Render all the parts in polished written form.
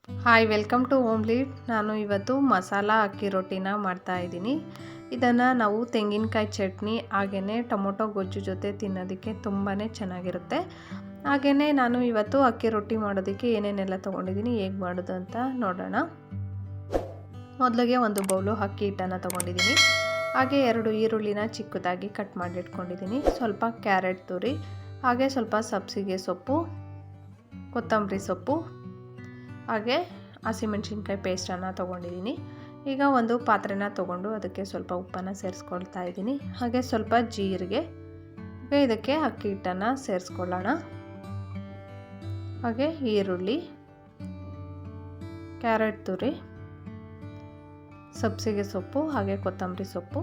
Hi, welcome to ಹೋಮ್ಲೀಡ್. ನಾನು ಇವತ್ತು ಮಸಾಲ ಅಕ್ಕಿ ರೊಟ್ಟಿನ ಮಾಡ್ತಾಯಿದ್ದೀನಿ. ಇದನ್ನು ನಾವು ತೆಂಗಿನಕಾಯಿ ಚಟ್ನಿ ಹಾಗೆಯೇ ಟೊಮೊಟೊ ಗೊಜ್ಜು ಜೊತೆ ತಿನ್ನೋದಕ್ಕೆ ತುಂಬಾ ಚೆನ್ನಾಗಿರುತ್ತೆ. ಹಾಗೆಯೇ ನಾನು ಇವತ್ತು ಅಕ್ಕಿ ರೊಟ್ಟಿ ಮಾಡೋದಕ್ಕೆ ಏನೇನೆಲ್ಲ ತೊಗೊಂಡಿದ್ದೀನಿ, ಹೇಗೆ ಮಾಡೋದು ಅಂತ ನೋಡೋಣ. ಮೊದಲಿಗೆ ಒಂದು ಬೌಲು ಅಕ್ಕಿ ಹಿಟ್ಟನ್ನು ತೊಗೊಂಡಿದ್ದೀನಿ. ಹಾಗೆ 2 ಈರುಳ್ಳಿನ ಚಿಕ್ಕದಾಗಿ ಕಟ್ ಮಾಡಿ ಇಟ್ಕೊಂಡಿದ್ದೀನಿ. ಸ್ವಲ್ಪ ಕ್ಯಾರೆಟ್ ತುರಿ, ಹಾಗೆ ಸ್ವಲ್ಪ ಸಬ್ಸಿಗೆ ಸೊಪ್ಪು, ಕೊತ್ತಂಬರಿ ಸೊಪ್ಪು, ಹಾಗೆ ಹಸಿಮೆಣಸಿನ್ಕಾಯಿ ಪೇಸ್ಟನ್ನು ತೊಗೊಂಡಿದ್ದೀನಿ. ಈಗ ಒಂದು ಪಾತ್ರೆನ ತೊಗೊಂಡು ಅದಕ್ಕೆ ಸ್ವಲ್ಪ ಉಪ್ಪನ್ನು ಸೇರಿಸ್ಕೊಳ್ತಾ ಇದ್ದೀನಿ. ಹಾಗೆ ಸ್ವಲ್ಪ ಜೀರಿಗೆ, ಇದಕ್ಕೆ ಅಕ್ಕಿ ಹಿಟ್ಟನ್ನು ಸೇರಿಸ್ಕೊಳ್ಳೋಣ. ಹಾಗೆ ಈರುಳ್ಳಿ, ಕ್ಯಾರೆಟ್ ತುರಿ, ಸಬ್ಸಿಗೆ ಸೊಪ್ಪು, ಹಾಗೆ ಕೊತ್ತಂಬರಿ ಸೊಪ್ಪು,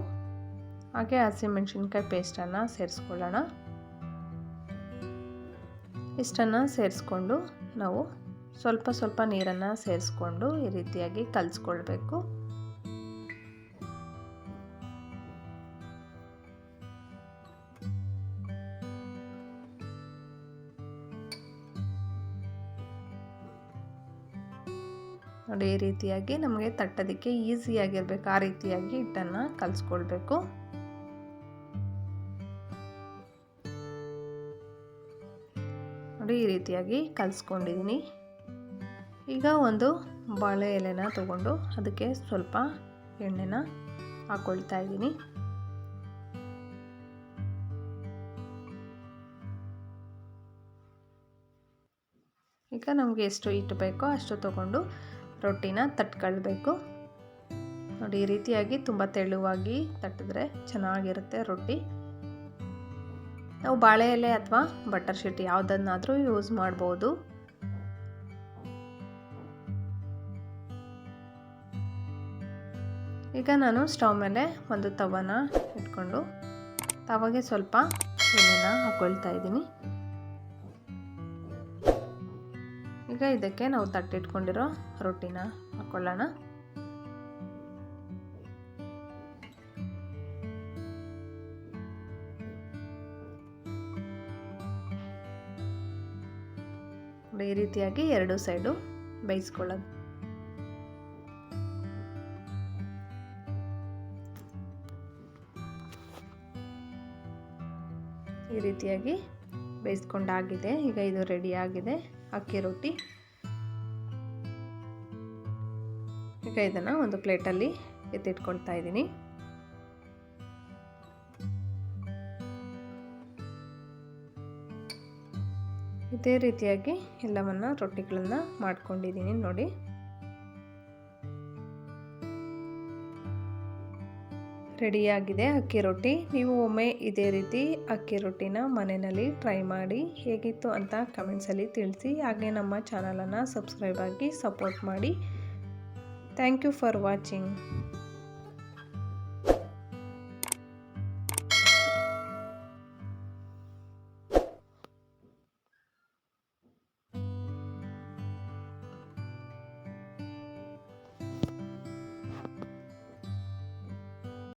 ಹಾಗೆ ಹಸಿಮೆಣಸಿನ್ಕಾಯಿ ಪೇಸ್ಟನ್ನು ಸೇರಿಸ್ಕೊಳ್ಳೋಣ. ಇಷ್ಟನ್ನು ಸೇರಿಸ್ಕೊಂಡು ನಾವು ಸ್ವಲ್ಪ ನೀರನ್ನು ಸೇರಿಸ್ಕೊಂಡು ಈ ರೀತಿಯಾಗಿ ಕಲಿಸ್ಕೊಳ್ಬೇಕು. ನೋಡಿ, ಈ ರೀತಿಯಾಗಿ ನಮಗೆ ತಟ್ಟೋದಕ್ಕೆ ಈಸಿಯಾಗಿರ್ಬೇಕು, ಆ ರೀತಿಯಾಗಿ ಹಿಟ್ಟನ್ನು ಕಲಿಸ್ಕೊಳ್ಬೇಕು. ನೋಡಿ, ಈ ರೀತಿಯಾಗಿ ಕಲಿಸ್ಕೊಂಡಿದ್ದೀನಿ. ಈಗ ಒಂದು ಬಾಳೆ ಎಲೆನ ತಗೊಂಡು ಅದಕ್ಕೆ ಸ್ವಲ್ಪ ಎಣ್ಣೆನ ಹಾಕ್ಕೊಳ್ತಾ ಇದ್ದೀನಿ. ಈಗ ನಮಗೆ ಎಷ್ಟು ಹಿಟ್ಟು ಬೇಕೋ ಅಷ್ಟು ತಗೊಂಡು ರೊಟ್ಟಿನ ತಟ್ಕೊಳ್ಬೇಕು. ನೋಡಿ, ಈ ರೀತಿಯಾಗಿ ತುಂಬ ತೆಳುವಾಗಿ ತಟ್ಟಿದ್ರೆ ಚೆನ್ನಾಗಿರುತ್ತೆ ರೊಟ್ಟಿ. ನಾವು ಬಾಳೆ ಎಲೆ ಅಥವಾ ಬಟರ್ ಶೀಟ್ ಯಾವುದನ್ನಾದರೂ ಯೂಸ್ ಮಾಡ್ಬೋದು. ಈಗ ನಾನು ಸ್ಟವ್ ಮೇಲೆ ಒಂದು ತವನ ಇಟ್ಕೊಂಡು ತವಾಗೆ ಸ್ವಲ್ಪ ಎಣ್ಣೆನ ಹಾಕ್ಕೊಳ್ತಾ ಇದ್ದೀನಿ. ಈಗ ಇದಕ್ಕೆ ನಾವು ತಟ್ಟಿಟ್ಕೊಂಡಿರೋ ರೊಟ್ಟಿನ ಹಾಕ್ಕೊಳ್ಳೋಣ. ಈ ರೀತಿಯಾಗಿ 2 ಸೈಡು ಬೇಯಿಸ್ಕೊಳ್ಳೋದು. ಈ ರೀತಿಯಾಗಿ ಬೇಯಿಸ್ಕೊಂಡಾಗಿದೆ. ಈಗ ಇದು ರೆಡಿ ಆಗಿದೆ ಅಕ್ಕಿ ರೊಟ್ಟಿ. ಈಗ ಇದನ್ನು ಒಂದು ಪ್ಲೇಟಲ್ಲಿ ಎತ್ತಿಟ್ಕೊಳ್ತಾ ಇದ್ದೀನಿ. ಇದೇ ರೀತಿಯಾಗಿ ಎಲ್ಲವನ್ನ ರೊಟ್ಟಿಗಳನ್ನು ಮಾಡ್ಕೊಂಡಿದ್ದೀನಿ. ನೋಡಿ, ರೆಡಿಯಾಗಿದೆ ಅಕ್ಕಿ ರೊಟ್ಟಿ. ನೀವು ಒಮ್ಮೆ ಇದೇ ರೀತಿ ಅಕ್ಕಿ ರೊಟ್ಟಿನ ಮನೆಯಲ್ಲಿ ಟ್ರೈ ಮಾಡಿ, ಹೇಗಿತ್ತು ಅಂತ ಕಮೆಂಟ್ಸಲ್ಲಿ ತಿಳಿಸಿ. ಹಾಗೆ ನಮ್ಮ ಚಾನಲನ್ನು ಸಬ್ಸ್ಕ್ರೈಬ್ ಆಗಿ ಸಪೋರ್ಟ್ ಮಾಡಿ. Thank you for watching.